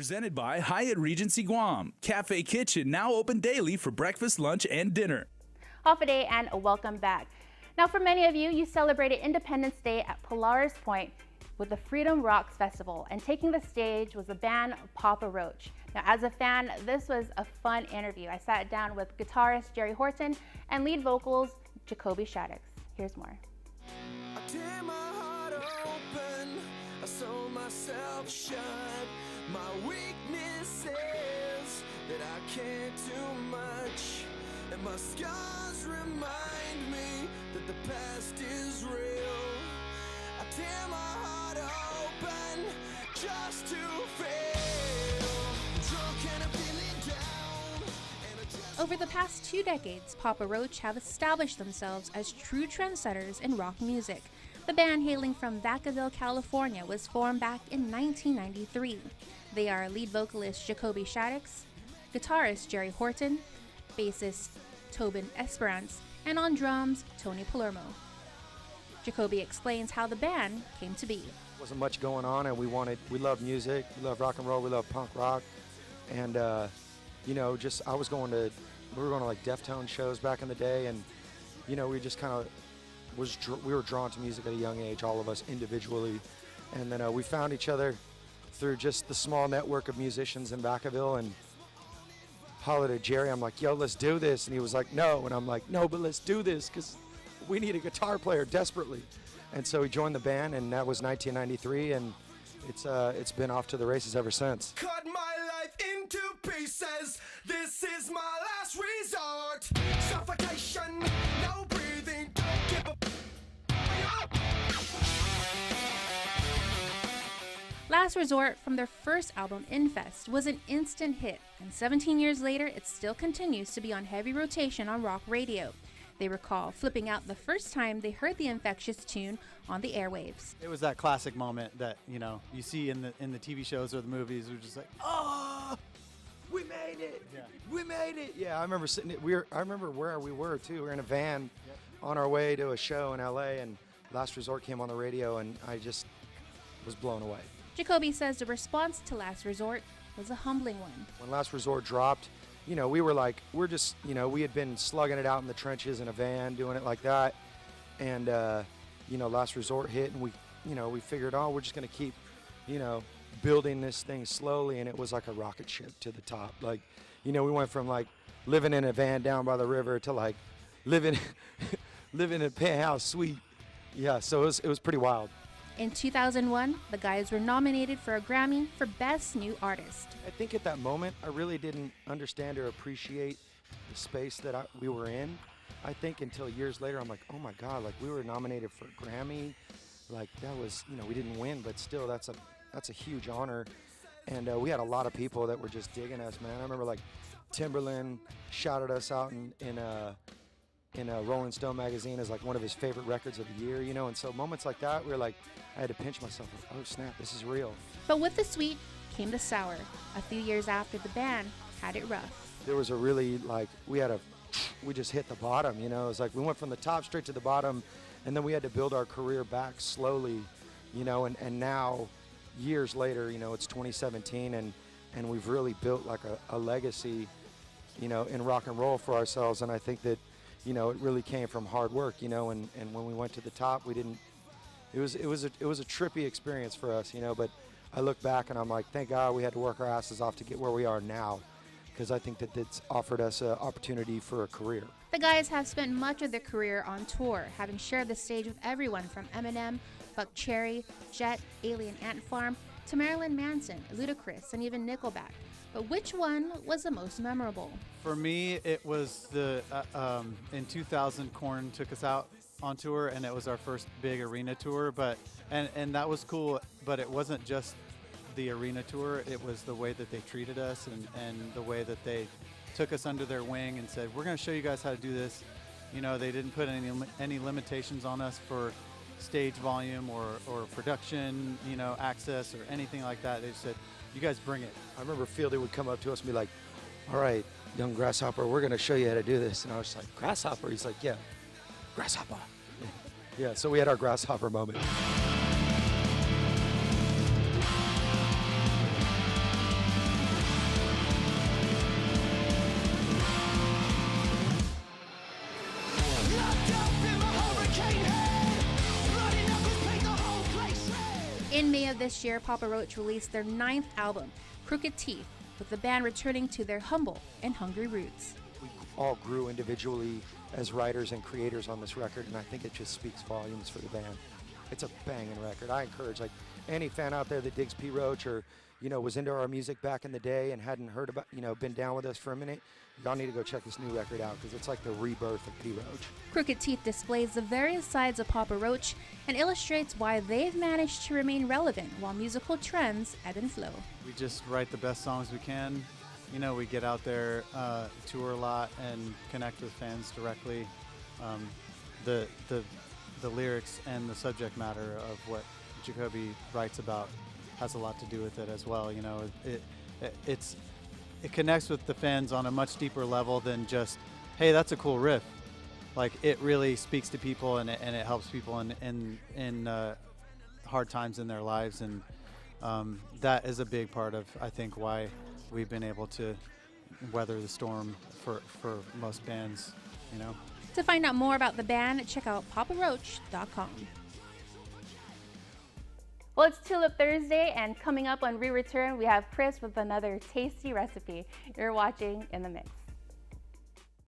Presented by Hyatt Regency Guam. Cafe Kitchen now open daily for breakfast, lunch, and dinner. Half a day and welcome back. Now for many of you, you celebrated Independence Day at Polaris Point with the Freedom Rocks Festival, and taking the stage was the band Papa Roach. Now as a fan, this was a fun interview. I sat down with guitarist Jerry Horton and lead vocals Jacoby Shaddix. Here's more. I tear my heart open, I sew myself shut. My weakness is that I can't do much, and my scars remind me that the past is real. I tear my heart open just to fail. Drunk and I'm feeling down. Over the past 2 decades, Papa Roach have established themselves as true trendsetters in rock music. The band, hailing from Vacaville, California, was formed back in 1993. They are lead vocalist Jacoby Shaddix, guitarist Jerry Horton, bassist Tobin Esperance, and on drums, Tony Palermo. Jacoby explains how the band came to be. Wasn't much going on, and we love music, we love rock and roll, we love punk rock, and you know, we were going to like Deftone shows back in the day, and you know, we just kind of we were drawn to music at a young age, all of us individually, and then we found each other through just the small network of musicians in Vacaville, and hollered at Jerry. I'm like, yo, let's do this, and he was like, no, and I'm like, no, but let's do this because we need a guitar player desperately. And so he joined the band, and that was 1993, and it's been off to the races ever since. Cut my life into pieces. This is my last resort. Suffocation, no breathing, don't give a Last Resort, from their first album, Infest, was an instant hit, and 17 years later, it still continues to be on heavy rotation on rock radio. They recall flipping out the first time they heard the infectious tune on the airwaves. It was that classic moment that, you know, you see in the TV shows or the movies. We're just like, Oh, we made it! Yeah. We made it! Yeah, I remember I remember where we were too. We were in a van on our way to a show in LA, and Last Resort came on the radio, and I just was blown away. Jacoby says the response to Last Resort was a humbling one. When Last Resort dropped, you know, we were like, we had been slugging it out in the trenches in a van, doing it like that, and you know, Last Resort hit, and we figured, oh, we're just gonna keep, you know, building this thing slowly, and it was like a rocket ship to the top. Like, you know, we went from like living in a van down by the river to like living in a penthouse suite. Yeah, so it was pretty wild. In 2001, the guys were nominated for a Grammy for Best New Artist. I think at that moment, I really didn't understand or appreciate the space that we were in. I think until years later, I'm like, oh my God, like we were nominated for a Grammy. Like that was, you know, we didn't win, but still that's a huge honor. And we had a lot of people that were just digging us, man. I remember like Timberland shouted us out in a Rolling Stone magazine as like one of his favorite records of the year, you know, and so moments like that, we were like, I had to pinch myself, like, oh snap, this is real. But with the sweet came the sour. A few years after the band had it rough. There was a really, like, we just hit the bottom, you know. It was like we went from the top straight to the bottom, and then we had to build our career back slowly, you know, and now, years later, you know, it's 2017, and we've really built like a legacy, you know, in rock and roll for ourselves, and I think that, you know, it really came from hard work, you know, and when we went to the top, it was a trippy experience for us, you know, but I look back and I'm like, thank God we had to work our asses off to get where we are now, because I think that it's offered us an opportunity for a career. The guys have spent much of their career on tour, having shared the stage with everyone from Eminem, Buck Cherry, Jet, Alien Ant Farm, to Marilyn Manson, Ludacris, and even Nickelback. But which one was the most memorable? for me, it was in 2000, Korn took us out on tour, and it was our first big arena tour. And that was cool, but it wasn't just the arena tour. It was the way that they treated us and the way that they took us under their wing and said, we're going to show you guys how to do this. You know, they didn't put any limitations on us for stage volume or production, you know, access or anything like that. They said, you guys bring it. I remember Fieldy would come up to us and be like, all right, young Grasshopper, we're going to show you how to do this. And I was just like, Grasshopper? He's like, yeah, Grasshopper. Yeah, so we had our Grasshopper moment. In May of this year, Papa Roach released their 9th album, Crooked Teeth, with the band returning to their humble and hungry roots. We all grew individually as writers and creators on this record, and I think it just speaks volumes for the band. It's a banging record. I encourage like any fan out there that digs P. Roach or was into our music back in the day and hadn't heard about, been down with us for a minute, y'all need to go check this new record out because it's like the rebirth of P. Roach. Crooked Teeth displays the various sides of Papa Roach and illustrates why they've managed to remain relevant while musical trends ebb and flow. We just write the best songs we can. We get out there, tour a lot, and connect with fans directly. The lyrics and the subject matter of what Jacoby writes about has a lot to do with it as well. It connects with the fans on a much deeper level than just, hey, that's a cool riff. Like, it really speaks to people, and it helps people in hard times in their lives, and that is a big part of, I think, why we've been able to weather the storm for most bands. To find out more about the band, check out paparoach.com. Well, it's Tulip Thursday, and coming up on Re-Return, we have Chris with another tasty recipe. You're watching In the Mix.